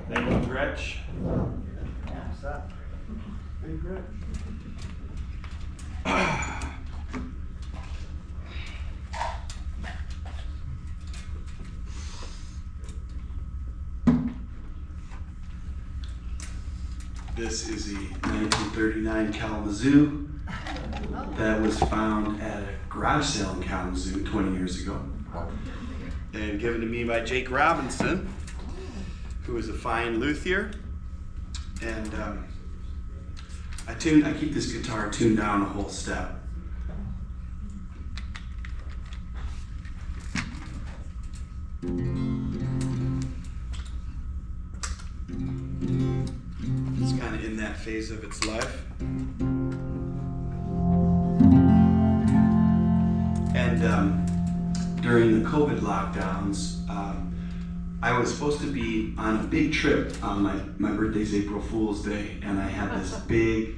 Thank you, Gretch. Seth. Hey, Gretch. This is a 1939 Kalamazoo that was found at a garage sale in Kalamazoo 20 years ago. And given to me by Jake Robinson, who is a fine luthier. And I keep this guitar tuned down a whole step. It's kind of in that phase of its life. And during the COVID lockdowns, I was supposed to be on a big trip on my birthday's April Fool's Day, and I had this big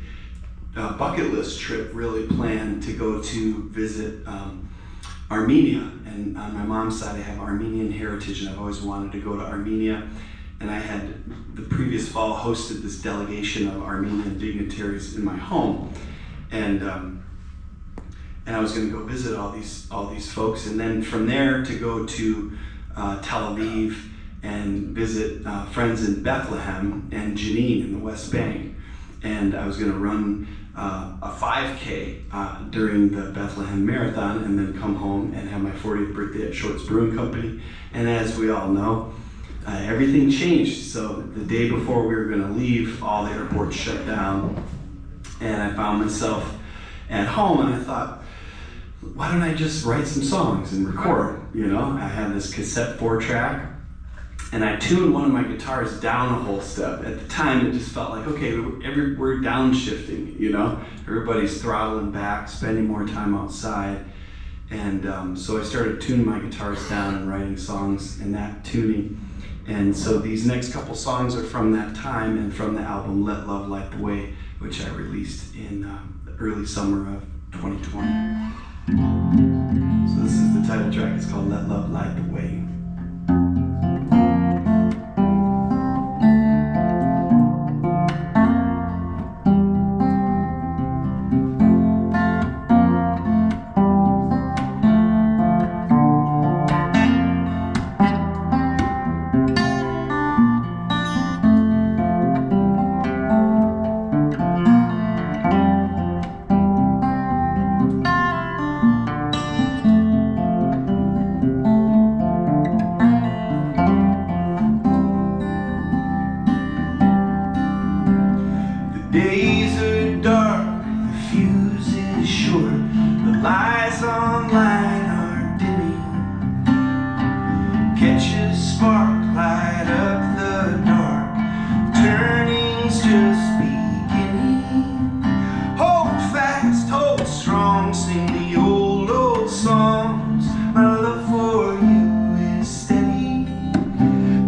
bucket list trip really planned to go to visit Armenia. And on my mom's side, I have Armenian heritage, and I've always wanted to go to Armenia. And I had, the previous fall, hosted this delegation of Armenian dignitaries in my home. And I was going to go visit all these folks, and then from there to go to Tel Aviv and visit friends in Bethlehem and Jenin in the West Bank. And I was going to run a 5K during the Bethlehem Marathon, and then come home and have my 40th birthday at Shorts Brewing Company. And as we all know, everything changed. So the day before we were going to leave, all the airports shut down, and I found myself at home, and I thought, why don't I just write some songs and record? I had this cassette 4-track, and I tuned one of my guitars down a whole step. At the time, it just felt like, okay, we're downshifting, Everybody's throttling back, spending more time outside. And so I started tuning my guitars down and writing songs in that tuning. And so these next couple songs are from that time and from the album Let Love Light the Way, which I released in the early summer of 2020. So this is the title track. It's called Let Love Light the Way. Days are dark, the fuse is short, the lies online are dimming. Catch a spark, light up the dark, turning's just beginning. Hold fast, hold strong, sing the old songs. My love for you is steady.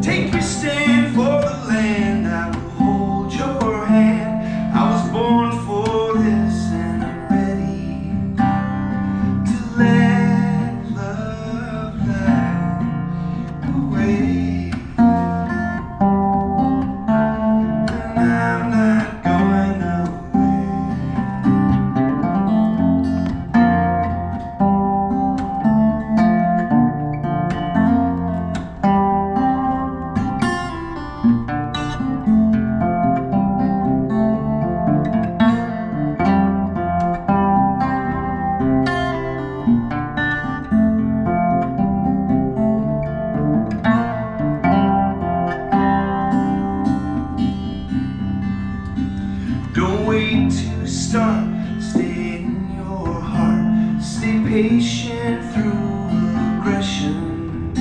Take your stand for the land, I will hold your hand. I was born for this, and I'm ready to let love light the way. And I'm not going away. Don't wait to start, stay in your heart. Stay patient through aggression.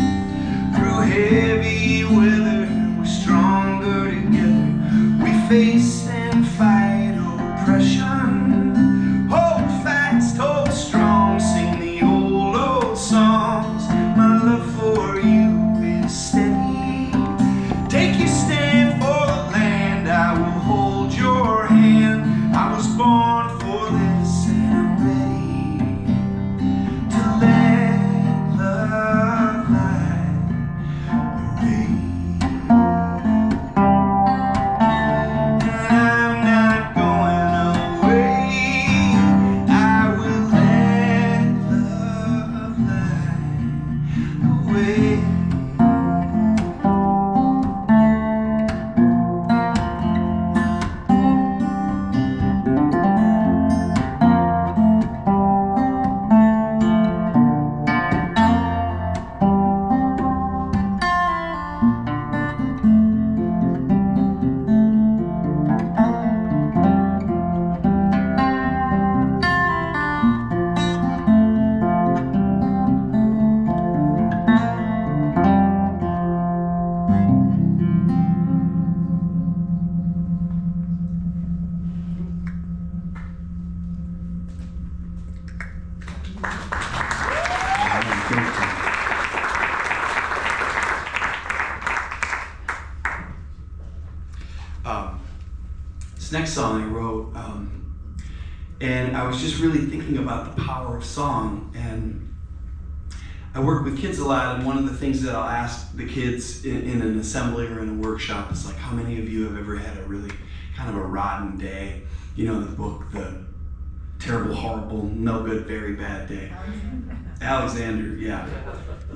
Through heavy weather, we're stronger together. We face and fight oppression. Hold fast, hold strong, sing the old songs. My love for you is steady. Take your stand for the land, I will hold your hand. I was born for this, and I'm ready to let love light the way. And I'm not going away. I will let love light the way. This next song I wrote And I was just really thinking about the power of song. And I work with kids a lot, and one of the things that I'll ask the kids in an assembly or in a workshop is like, how many of you have ever had a really kind of a rotten day? You know, the book, The Terrible, Horrible, No Good, Very Bad Day. Alexander, yeah.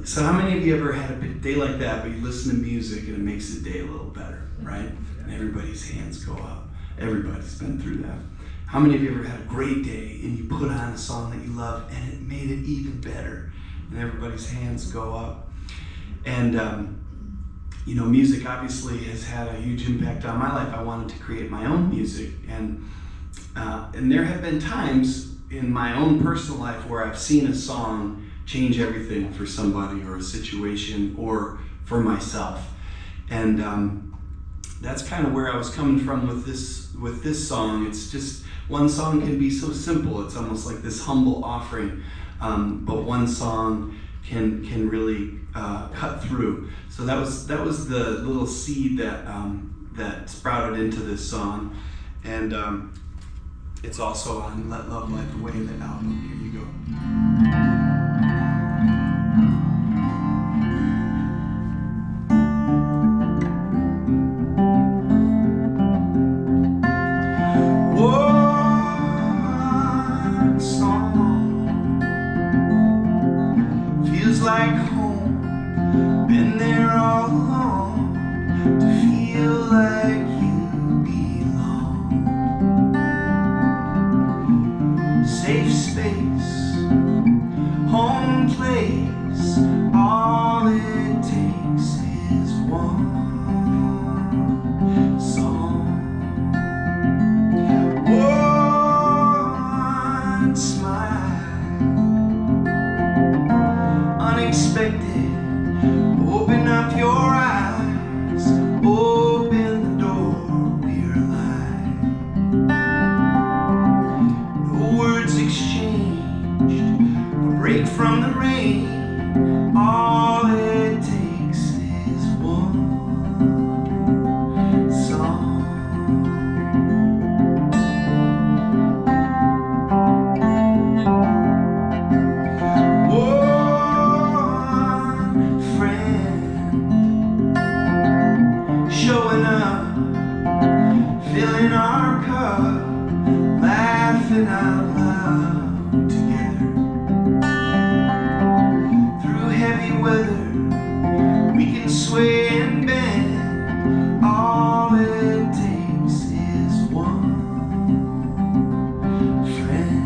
So how many of you ever had a day like that, but you listen to music and it makes the day a little better, right? And everybody's hands go up. Everybody's been through that. How many of you ever had a great day and you put on a song that you love and it made it even better? And everybody's hands go up. And, you know, music obviously has had a huge impact on my life. I wanted to create my own music. And there have been times in my own personal life where I've seen a song change everything for somebody or a situation or for myself. And that's kind of where I was coming from with this song. It's just, one song can be so simple. It's almost like this humble offering. But one song can really cut through. So that was the little seed that sprouted into this song. And it's also on Let Love Light the Way, the album. Here you go. One song feels like home, been there all along, to feel like you belong. Safe space, home place, all it takes is one song, one smile, unexpected. Open up your eyes, open the door, we're alive. No words exchanged, a break from the rain. All it takes is one song. One friend showing up, filling our cup, laughing out loud together. Through heavy weather, we can sway and bend. All it takes is one friend.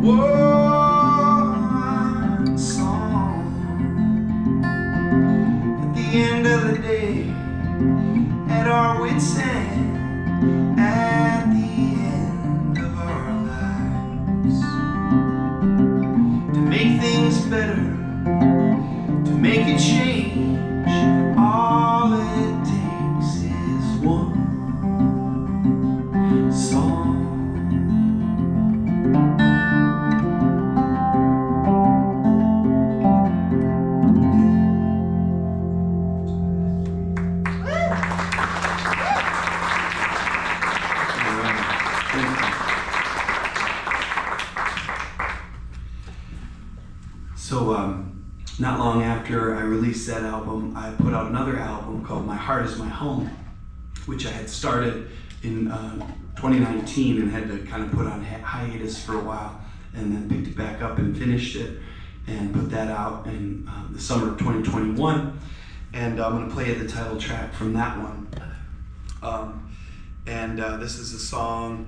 One song. At the end of the day, at our wits' end, at the end of our lives, to make things better, to make a change, all it takes is one song. So not long after I released that album, I put out another album called My Heart Is My Home, which I had started in 2019 and had to kind of put on hiatus for a while, and then picked it back up and finished it and put that out in the summer of 2021. And I'm going to play the title track from that one. This is a song,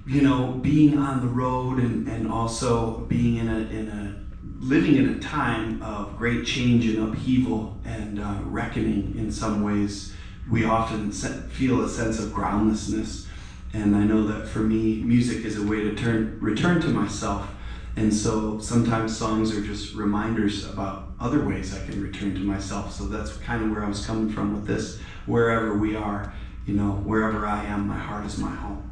you know, being on the road and also being living in a time of great change and upheaval and reckoning in some ways. We often feel a sense of groundlessness, and I know that for me, music is a way to return to myself. And so sometimes songs are just reminders about other ways I can return to myself. So that's kind of where I was coming from with this. Wherever we are, wherever I am, my heart is my home.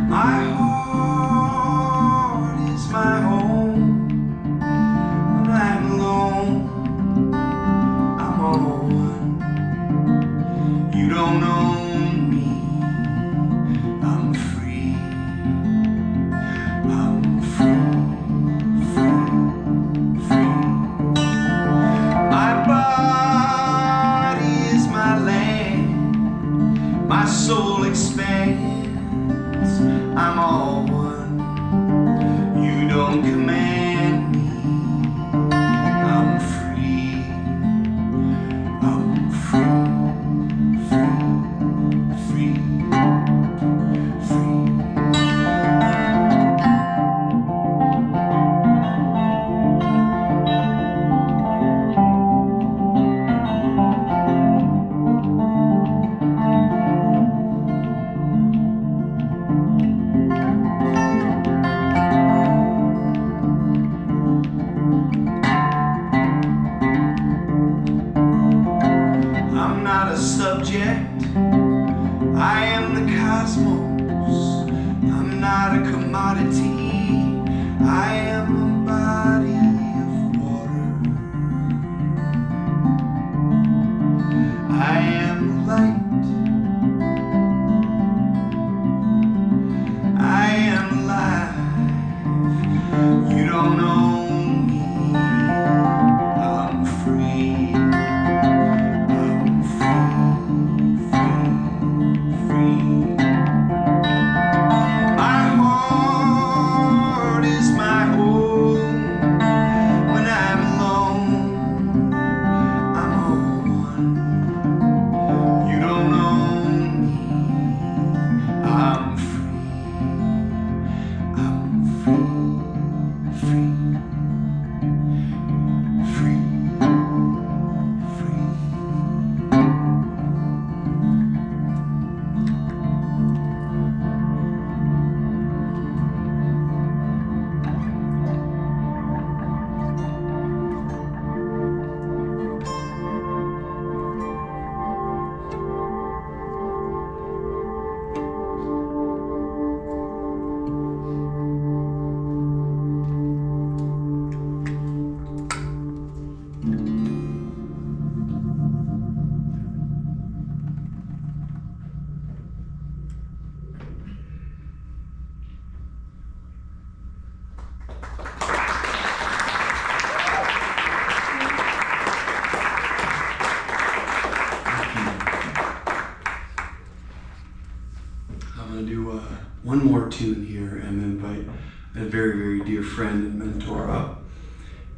My heart is my home. When I'm alone, I'm all one. You don't own me. I'm free. I'm free, free. My body is my land. My soul expands. I'm all one. You don't command me. I'm free. I'm free. Free. Free. I'm not a subject, I am the cosmos. I'm not a commodity, I am a body of water. I am light, I am life. You don't own me, I'm free. One more tune here and invite a very, very dear friend and mentor up.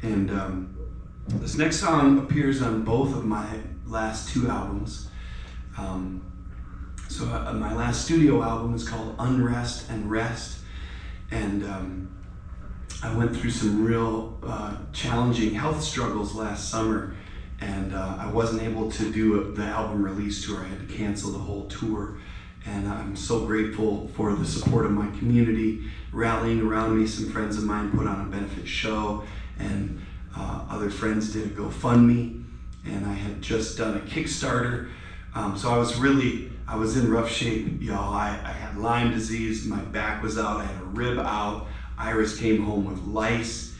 And this next song appears on both of my last two albums. My last studio album is called Unrest and Rest. And I went through some real challenging health struggles last summer. And I wasn't able to do the album release tour. I had to cancel the whole tour. And I'm so grateful for the support of my community rallying around me. Some friends of mine put on a benefit show, and other friends did a GoFundMe, and I had just done a Kickstarter. So I was in rough shape, y'all. I had Lyme disease, my back was out, I had a rib out, Iris came home with lice,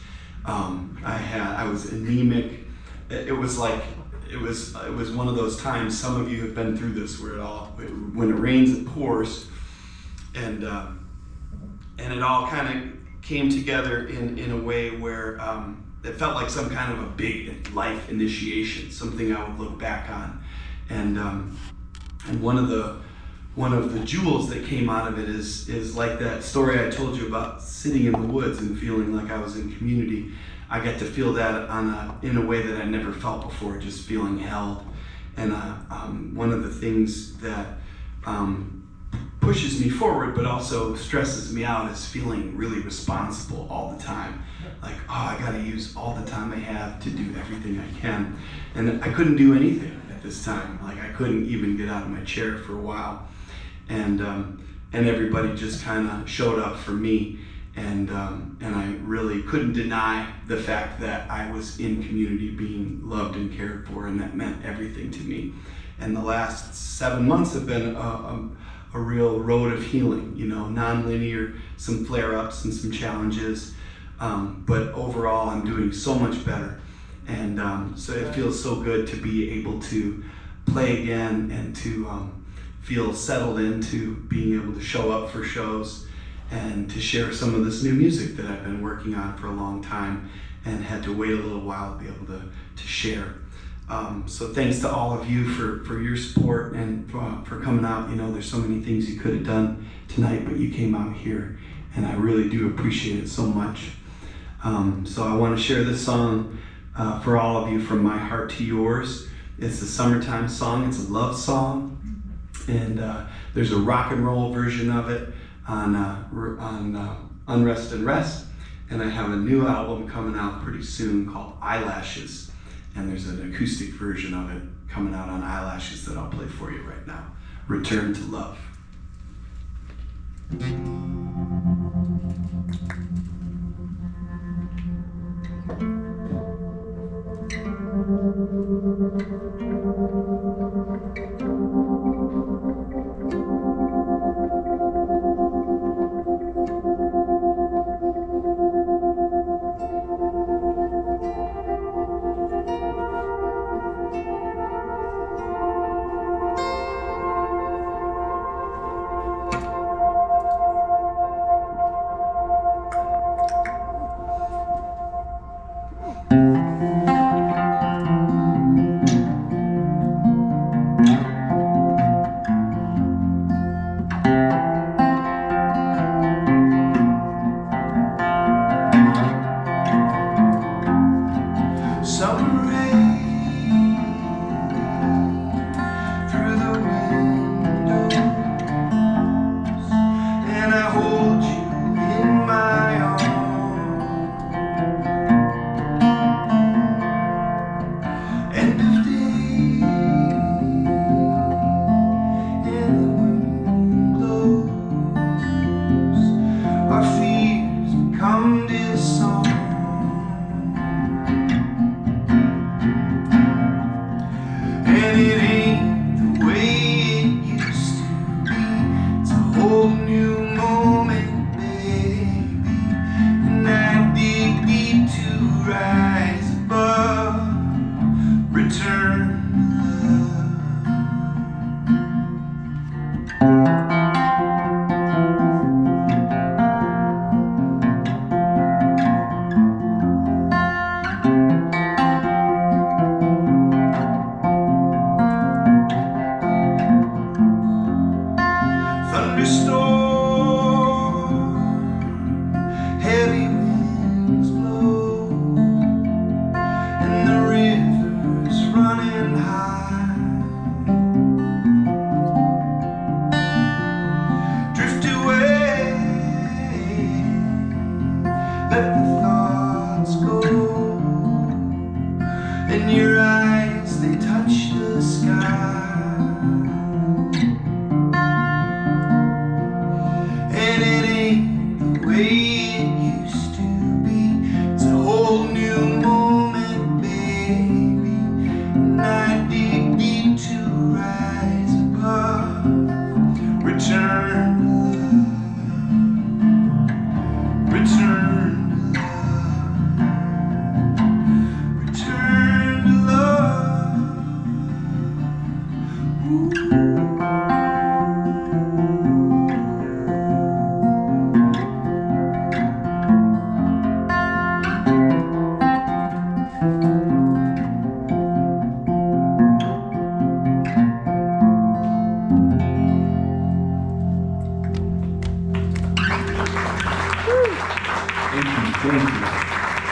I was anemic. It was one of those times, some of you have been through this, where when it rains, it pours, and it all kind of came together in a way where it felt like some kind of a big life initiation, something I would look back on, and one of the jewels that came out of it is like that story I told you about sitting in the woods and feeling like I was in community. I got to feel that in a way that I never felt before, just feeling held. And one of the things that pushes me forward, but also stresses me out is feeling really responsible all the time. Like, oh, I gotta use all the time I have to do everything I can. And I couldn't do anything at this time. Like, I couldn't even get out of my chair for a while. And everybody just kind of showed up for me. And I really couldn't deny the fact that I was in community being loved and cared for, and that meant everything to me. And the last 7 months have been a real road of healing, you know, non-linear, some flare-ups and some challenges. But overall, I'm doing so much better. And so it feels so good to be able to play again and to feel settled into being able to show up for shows and to share some of this new music that I've been working on for a long time and had to wait a little while to be able to share. So thanks to all of you for your support and for coming out. You know, there's so many things you could have done tonight, but you came out here, and I really do appreciate it so much. So I want to share this song for all of you, From My Heart to Yours. It's a summertime song. It's a love song, and there's a rock and roll version of it on Unrest and Rest, and I have a new album coming out pretty soon called Eyelashes, and there's an acoustic version of it coming out on Eyelashes that I'll play for you right now. Return to Love.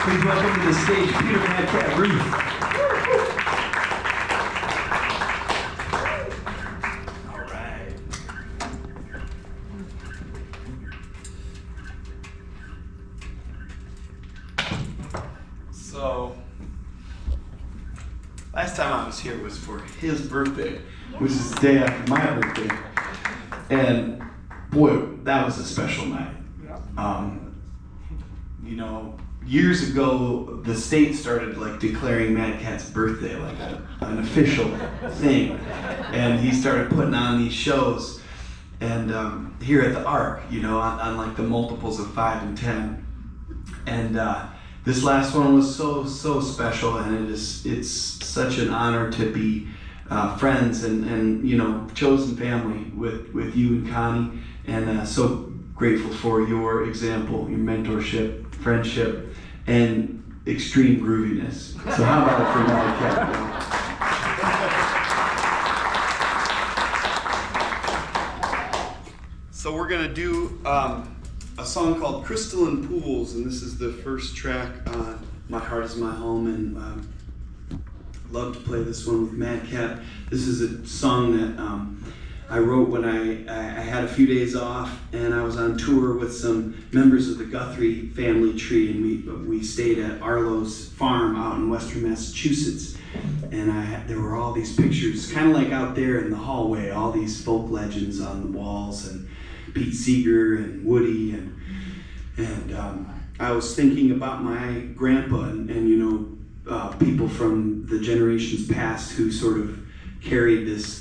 Please welcome to the stage Peter and Cat Ruth. All right. So, last time I was here was for his birthday, which is the day after my birthday. And boy, that was a special night. You know, years ago, the state started like declaring Mad Cat's birthday like an official thing. And he started putting on these shows. And here at the Ark, you know, on like the multiples of 5 and 10. And this last one was so special, and it's such an honor to be friends and you know, chosen family with you and Connie, and so grateful for your example, your mentorship, friendship, and extreme grooviness. So how about it for Mad Cat? So we're gonna do a song called Crystalline Pools, and this is the first track on My Heart Is My Home, and love to play this one with Mad Cat. This is a song that I wrote when I had a few days off, and I was on tour with some members of the Guthrie family tree, and we stayed at Arlo's farm out in western Massachusetts. And there were all these pictures, kind of like out there in the hallway, all these folk legends on the walls, and Pete Seeger and Woody, and I was thinking about my grandpa and you know, people from the generations past who sort of carried this